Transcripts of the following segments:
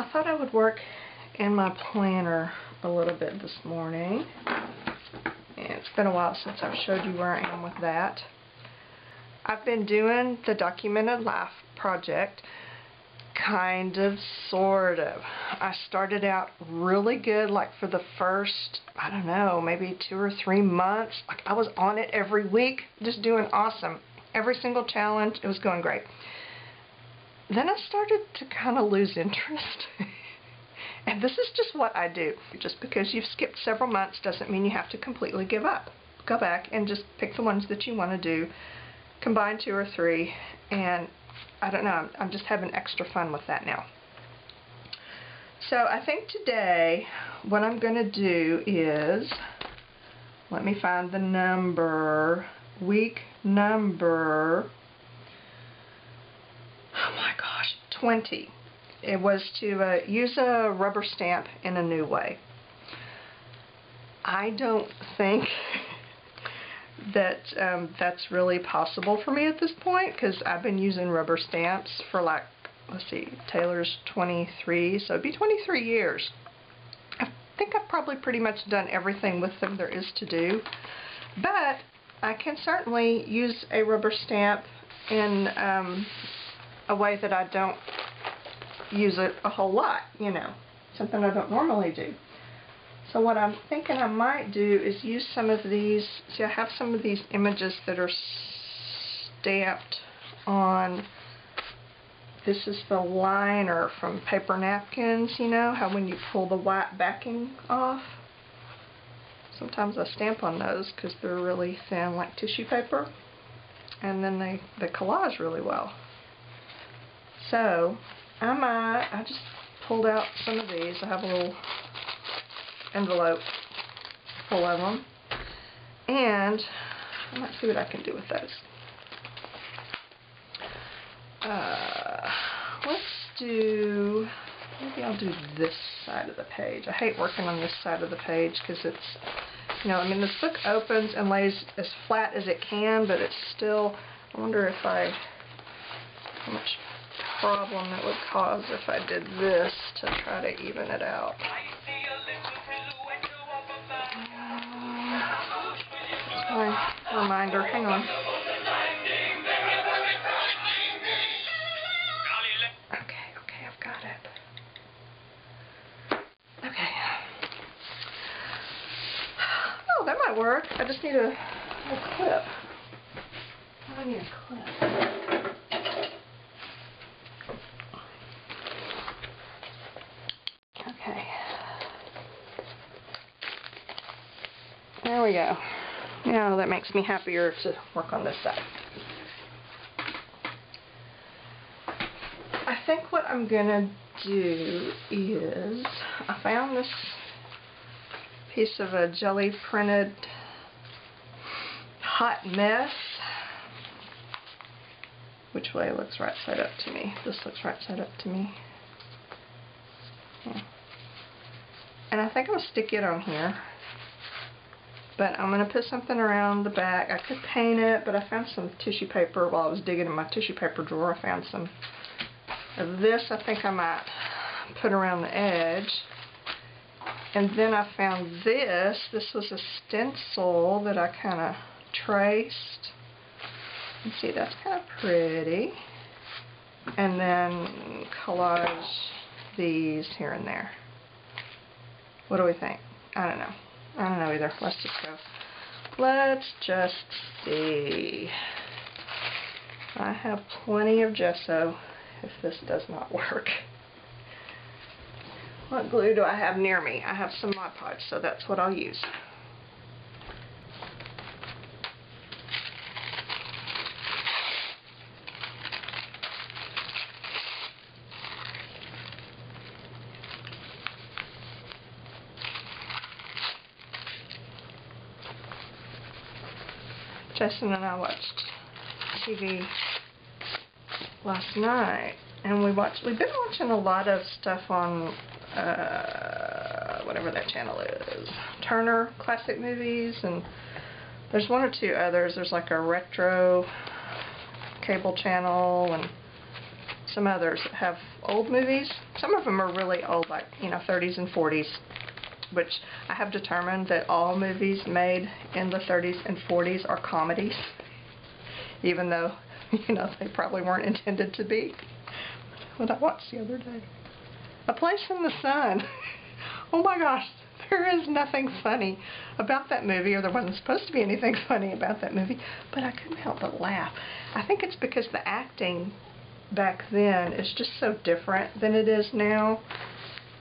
I thought I would work in my planner a little bit this morning. And it's been a while since I've showed you where I am with that. I've been doing the Documented Life project, kind of, sort of. I started out really good, like for the first, I don't know, maybe 2 or 3 months. Like I was on it every week, just doing awesome. Every single challenge, it was going great. Then I started to kind of lose interest. And this is just what I do. Just because you've skipped several months doesn't mean you have to completely give up. Go back and just pick the ones that you want to do. Combine 2 or 3, and I don't know, I'm just having extra fun with that now. So I think today what I'm going to do is, let me find the number, week number, oh my gosh, 20. It was to use a rubber stamp in a new way. I don't think that that's really possible for me at this point, because I've been using rubber stamps for, like, let's see, Taylor's 23, so it'd be 23 years. I think I've probably pretty much done everything with them there is to do, but I can certainly use a rubber stamp in a way that I don't use it a whole lot, you know, something I don't normally do. So what I'm thinking I might do is use some of these. See, I have some of these images that are stamped on. This is the liner from paper napkins, you know, how when you pull the white backing off. Sometimes I stamp on those because they're really thin, like tissue paper. And then they collage really well. So I just pulled out some of these. I have a little envelope full of them, and I might see what I can do with those. Let's do, maybe I'll do this side of the page. I hate working on this side of the page because it's, you know, I mean, this book opens and lays as flat as it can, but it's still, I wonder if how much problem it would cause if I did this to try to even it out. My reminder, hang on. Okay, I've got it. Okay. Oh, that might work. I just need a clip. I need a clip. Okay. There we go. Now that makes me happier to work on this side. I think what I'm gonna do is, I found this piece of a jelly printed hot mess. Which way looks right side up to me? This looks right side up to me. Yeah. And I think I'm gonna stick it on here. But I'm going to put something around the back. I could paint it, but I found some tissue paper while I was digging in my tissue paper drawer. I found some of this. I think I might put around the edge. And then I found this. This was a stencil that I kind of traced. You see, that's kind of pretty. And then collage these here and there. What do we think? I don't know. I don't know either. Let's just go. Let's just see. I have plenty of gesso if this does not work. What glue do I have near me? I have some Mod Podge, so that's what I'll use. Justin and I watched TV last night, and we've been watching a lot of stuff on whatever that channel is, Turner Classic Movies, and there's 1 or 2 others. There's like a retro cable channel, and some others that have old movies. Some of them are really old, like, you know, 30s and 40s, which I have determined that all movies made in the 30s and 40s are comedies, even though, you know, they probably weren't intended to be. What I watched the other day. A Place in the Sun. Oh my gosh, there is nothing funny about that movie, or there wasn't supposed to be anything funny about that movie, but I couldn't help but laugh. I think it's because the acting back then is just so different than it is now,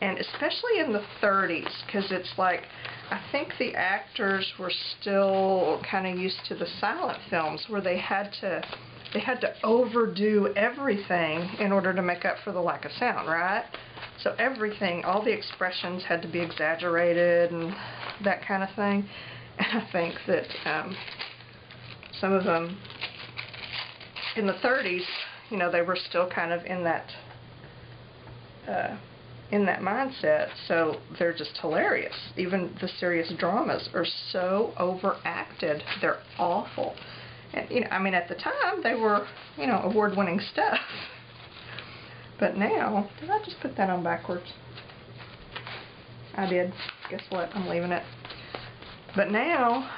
and especially in the 30s, because it's like, I think the actors were still kind of used to the silent films where they had to overdo everything in order to make up for the lack of sound, right? So everything, all the expressions had to be exaggerated and that kind of thing. And I think that some of them in the 30s, you know, they were still kind of in that mindset, so they're just hilarious. Even the serious dramas are so overacted. They're awful. And, you know, I mean, at the time, they were, you know, award-winning stuff. But now, did I just put that on backwards? I did. Guess what? I'm leaving it. But now,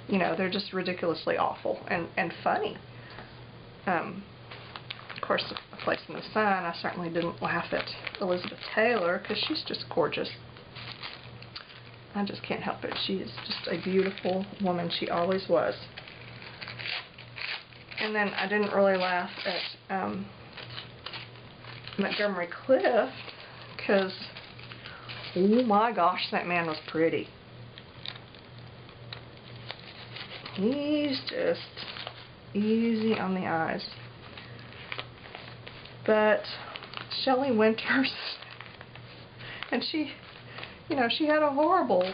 you know, they're just ridiculously awful and funny. Of course, A Place in the Sun, I certainly didn't laugh at Elizabeth Taylor, because she's just gorgeous. I just can't help it. She is just a beautiful woman. She always was. And then I didn't really laugh at Montgomery Clift, because, oh my gosh, that man was pretty. He's just easy on the eyes. But Shelley Winters, and she, you know, she had a horrible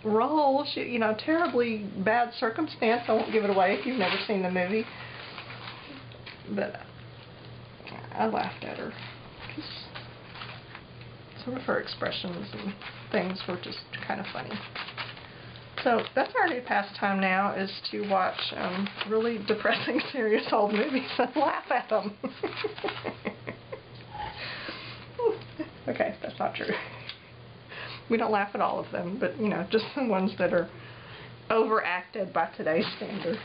role. She, you know, terribly bad circumstance. I won't give it away if you've never seen the movie. But I laughed at her, because some of her expressions and things were just kind of funny. So that's our new pastime now, is to watch really depressing, serious old movies and laugh at them. Okay, that's not true. We don't laugh at all of them, but, you know, just the ones that are overacted by today's standard.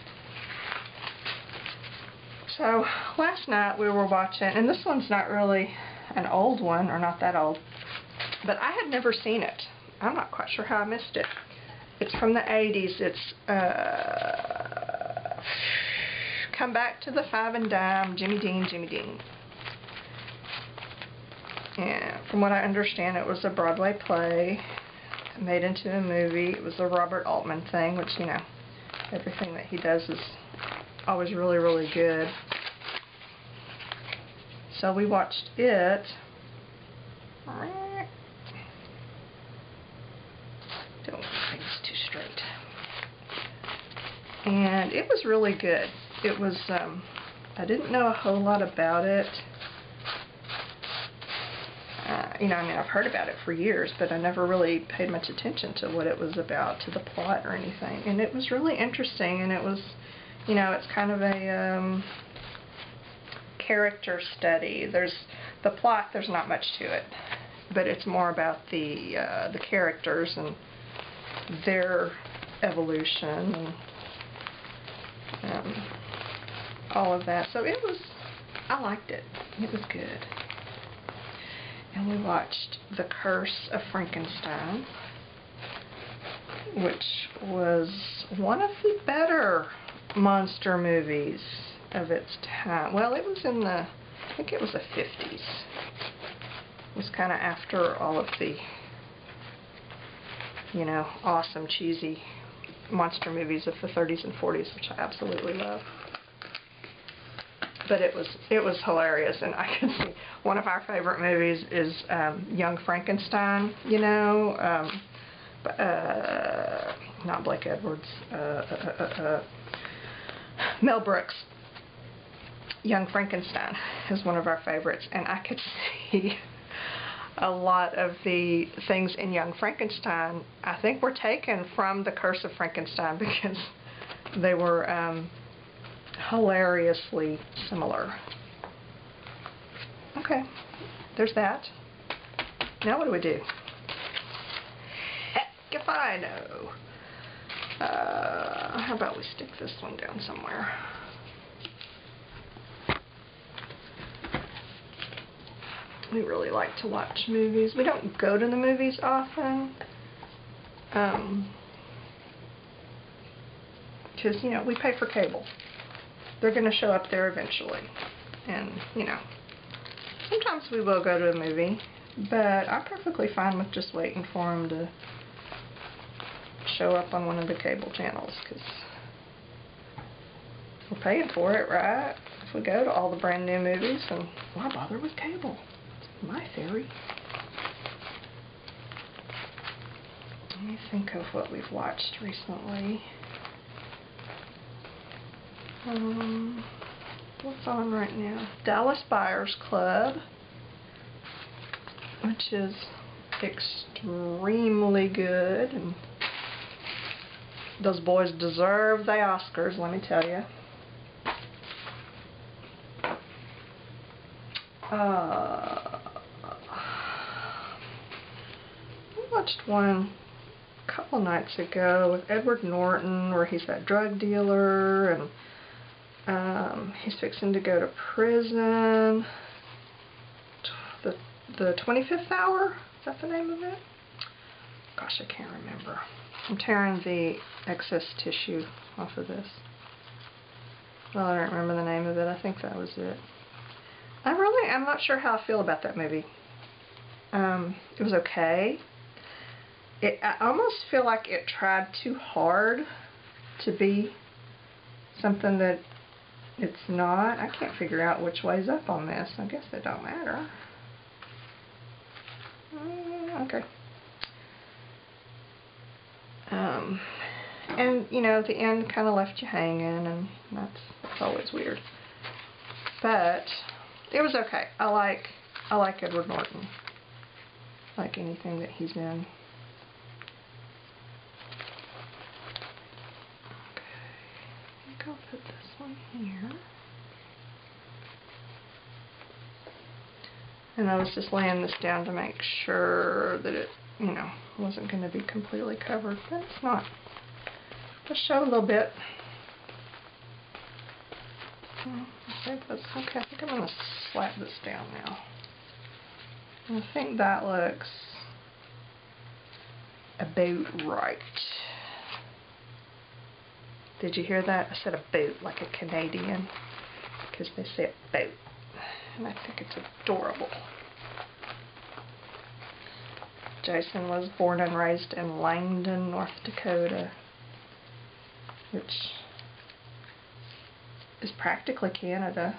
So last night we were watching, and this one's not really an old one, or not that old, but I had never seen it. I'm not quite sure how I missed it. It's from the 80s. It's Come Back to the Five and Dime, Jimmy Dean, Jimmy Dean. And from what I understand, it was a Broadway play made into a movie. It was a Robert Altman thing, which, you know, everything that he does is always really, really good. So we watched it. Don't make things too straight. And it was really good. It was, I didn't know a whole lot about it. You know, I mean, I've heard about it for years, but I never really paid much attention to what it was about, to the plot or anything. And it was really interesting, and it was, you know, it's kind of a character study. There's the plot, there's not much to it, but it's more about the characters and their evolution and all of that. So it was, I liked it. It was good. And we watched The Curse of Frankenstein, which was one of the better monster movies of its time. Well, it was in the, I think it was the 50s. It was kind of after all of the, you know, awesome, cheesy monster movies of the 30s and 40s, which I absolutely love. But it was hilarious, and I can see one of our favorite movies is Young Frankenstein, you know, not Blake Edwards, Mel Brooks. Young Frankenstein is one of our favorites, and I could see a lot of the things in Young Frankenstein, I think, were taken from The Curse of Frankenstein, because they were hilariously similar. Okay, there's that. Now what do we do? Heck if I know. How about we stick this one down somewhere? We really like to watch movies. We don't go to the movies often. Because, you know, we pay for cable. They're going to show up there eventually. And, you know, sometimes we will go to a movie, but I'm perfectly fine with just waiting for them to show up on one of the cable channels, because we're paying for it, right? If we go to all the brand new movies, then why bother with cable? That's my theory. Let me think of what we've watched recently. What's on right now? Dallas Buyers Club, which is extremely good, and those boys deserve the Oscars, let me tell you. I watched one a couple nights ago with Edward Norton where he's that drug dealer, and he's fixing to go to prison. The 25th Hour? Is that the name of it? Gosh, I can't remember. I'm tearing the excess tissue off of this. Well, I don't remember the name of it. I think that was it. I'm not sure how I feel about that movie. It was okay. I almost feel like it tried too hard to be something that it's not. I can't figure out which way's up on this. I guess it don't matter. Okay. And, you know, the end kind of left you hanging, and that's always weird. But it was okay. I like Edward Norton. I like anything that he's in. Okay. I think I'll put this one here. And I was just laying this down to make sure that it, you know, wasn't going to be completely covered, but it's not. Just show a little bit. Okay, I think I'm going to slap this down now. And I think that looks about right. Did you hear that? I said a boat like a Canadian, because they say a boat. And I think it's adorable. Jason was born and raised in Langdon, North Dakota, which is practically Canada,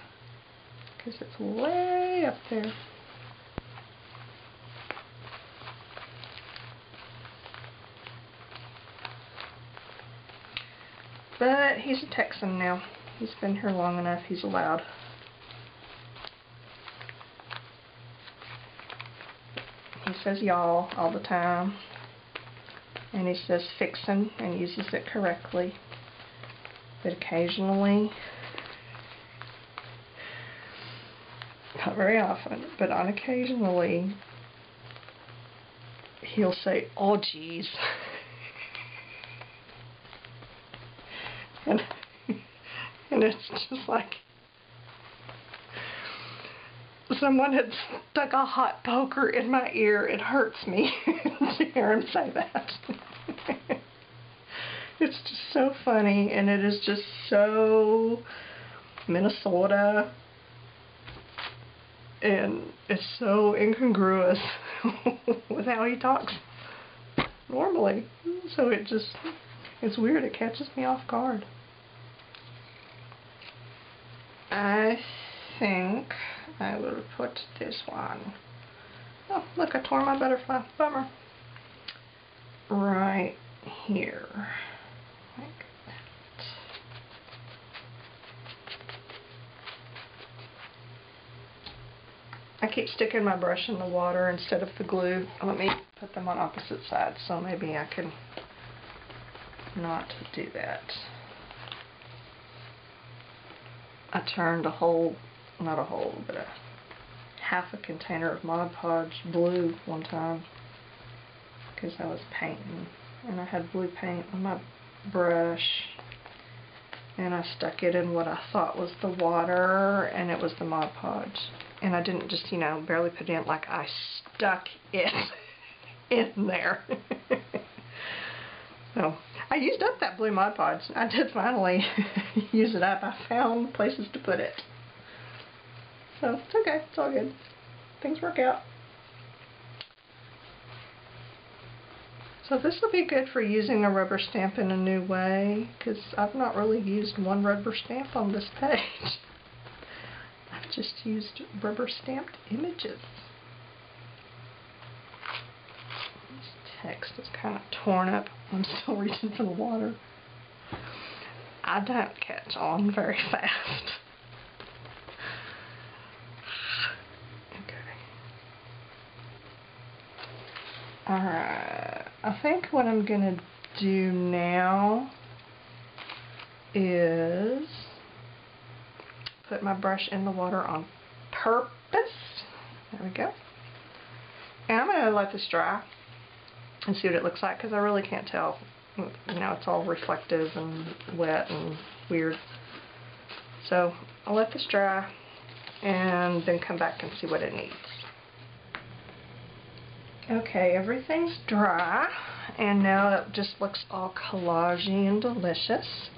because it's way up there. But he's a Texan now. He's been here long enough. He's allowed. He says y'all all the time, and he says fixin' and uses it correctly, but occasionally, not very often, but unoccasionally, he'll say, oh geez. and it's just like someone had stuck a hot poker in my ear. It hurts me to hear him say that. It's just so funny, and it is just so Minnesota, and it's so incongruous with how he talks normally. So it's weird. It catches me off guard. I think I will put this one. Oh, look, I tore my butterfly. Bummer. Right here. Like that. I keep sticking my brush in the water instead of the glue. Let me put them on opposite sides so maybe I can not do that. I turned a whole, not a whole, but a half a container of Mod Podge blue one time because I was painting and I had blue paint on my brush and I stuck it in what I thought was the water and it was the Mod Podge. And I didn't just, you know, barely put it in, like I stuck it in there. So I used up that blue Mod Podge. I did finally use it up. I found places to put it. So it's okay. It's all good. Things work out. So this will be good for using a rubber stamp in a new way, because I've not really used one rubber stamp on this page. I've just used rubber stamped images. This text is kind of torn up. I'm still reaching for the water. I don't catch on very fast. Alright, I think what I'm going to do now is put my brush in the water on purpose. There we go. And I'm going to let this dry and see what it looks like because I really can't tell. You know, it's all reflective and wet and weird. So I'll let this dry and then come back and see what it needs. Okay, everything's dry, and now it just looks all collagey and delicious.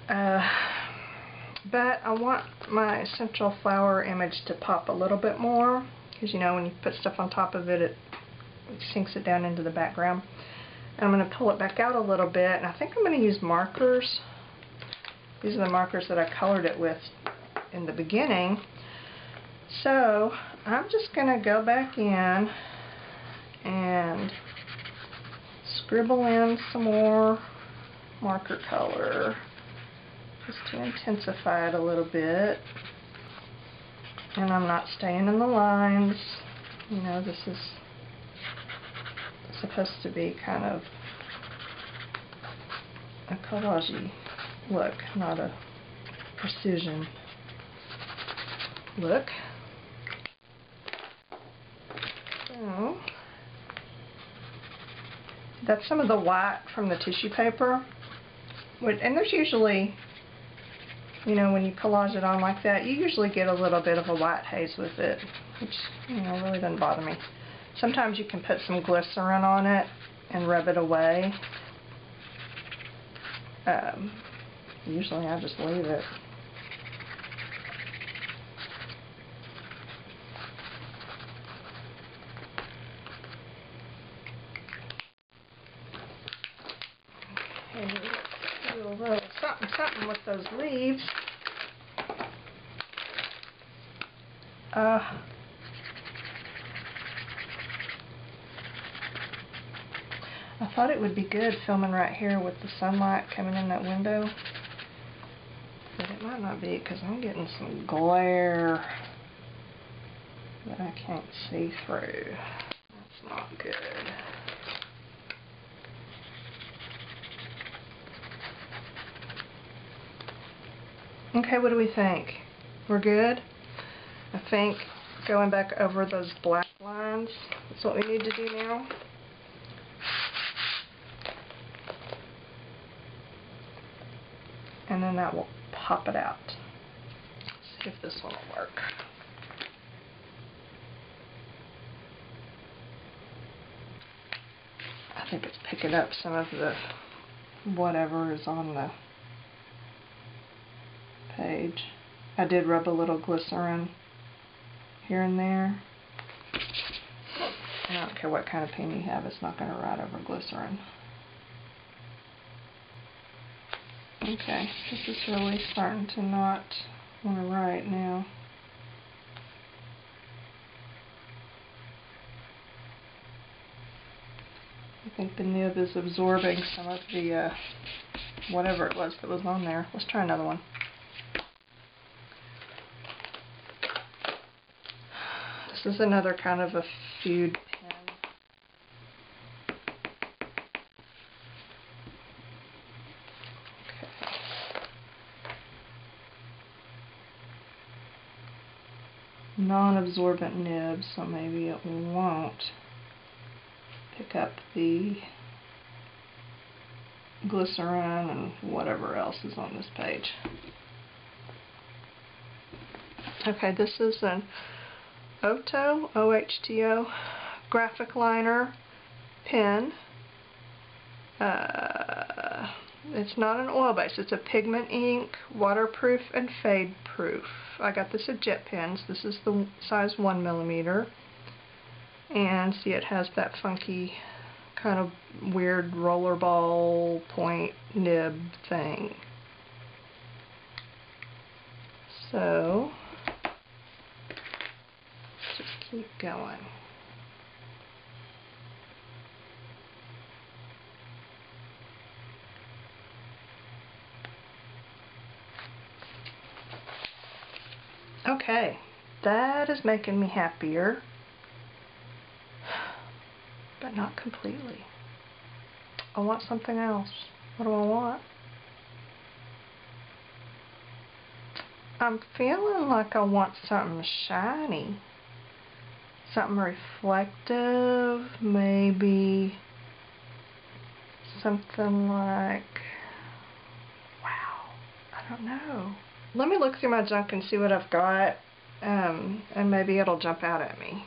But I want my essential flower image to pop a little bit more, because you know when you put stuff on top of it, it sinks it down into the background. And I'm going to pull it back out a little bit, and I think I'm going to use markers. These are the markers that I colored it with in the beginning. So I'm just going to go back in and scribble in some more marker color just to intensify it a little bit. And I'm not staying in the lines. You know, this is supposed to be kind of a collagey look, not a precision look. So that's some of the white from the tissue paper. And there's usually, you know, when you collage it on like that, you usually get a little bit of a white haze with it, which, you know, really doesn't bother me. Sometimes you can put some glycerin on it and rub it away. Usually I just leave it. Okay, let's do a little something with those leaves. I thought it would be good filming right here with the sunlight coming in that window, but it might not be because I'm getting some glare that I can't see through. That's not good. Okay, what do we think? We're good? I think going back over those black lines is what we need to do now. And then that will pop it out. Let's see if this one will work. I think it's picking up some of the whatever is on the page. I did rub a little glycerin here and there. I don't care what kind of pen you have, it's not going to ride over glycerin. Okay, this is really starting to not want to write now. I think the nib is absorbing some of the whatever it was that was on there. Let's try another one. This is another kind of a feud pen. Okay. non-absorbent nib, so maybe it won't pick up the glycerin and whatever else is on this page. Okay, this is an OHTO graphic liner pen. It's not an oil base, it's a pigment ink, waterproof and fade proof. I got this at Jet Pens. This is the size 1mm. And see, it has that funky kind of weird rollerball point nib thing. So let's just keep going. Okay, that is making me happier, but not completely. I want something else. What do I want? I'm feeling like I want something shiny, something reflective, maybe something like, wow, I don't know. Let me look through my junk and see what I've got, and maybe it'll jump out at me.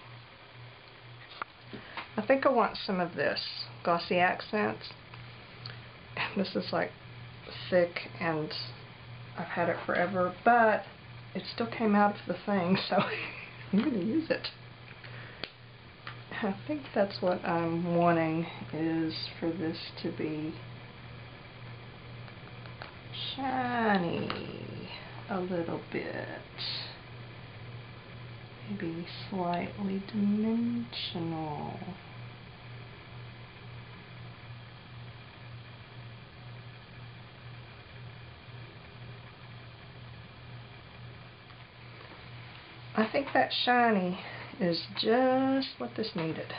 I think I want some of this Glossy Accents. This is like thick and I've had it forever, but it still came out of the thing, so I'm going to use it. I think that's what I'm wanting, is for this to be shiny a little bit, maybe slightly dimensional. I think that shiny is just what this needed.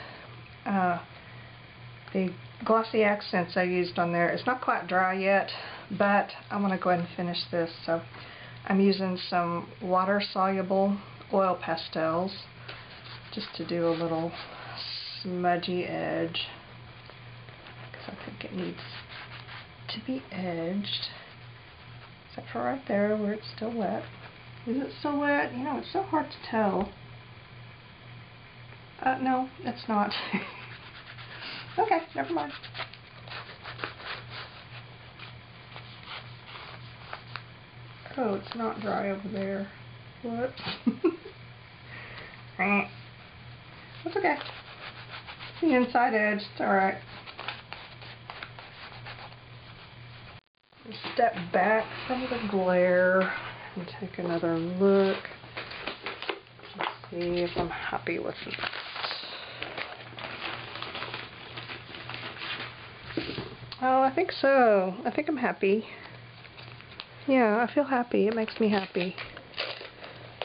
The Glossy Accents I used on there, it's not quite dry yet, but I'm going to go ahead and finish this. So I'm using some water-soluble oil pastels just to do a little smudgy edge, because I think it needs to be edged, except for right there where it's still wet. Is it still wet? You know, it's so hard to tell. No, it's not. Okay, never mind. Oh, it's not dry over there. Whoops. That's okay. The inside edge, it's alright. Step back from the glare and take another look. Let's see if I'm happy with it. Oh, I think so. I think I'm happy. Yeah, I feel happy. It makes me happy.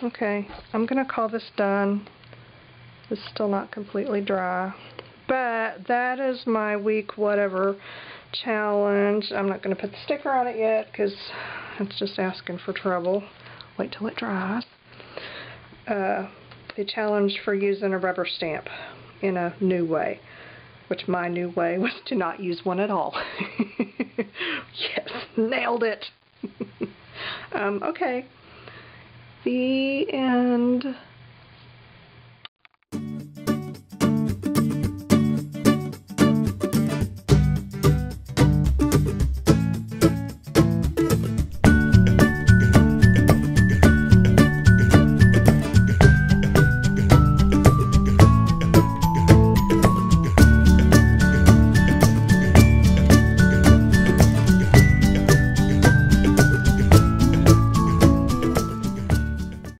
Okay, I'm going to call this done. It's still not completely dry. But that is my week whatever challenge. I'm not going to put the sticker on it yet because it's just asking for trouble. Wait till it dries. The challenge for using a rubber stamp in a new way, which my new way was to not use one at all. Yes, nailed it. Okay, the end.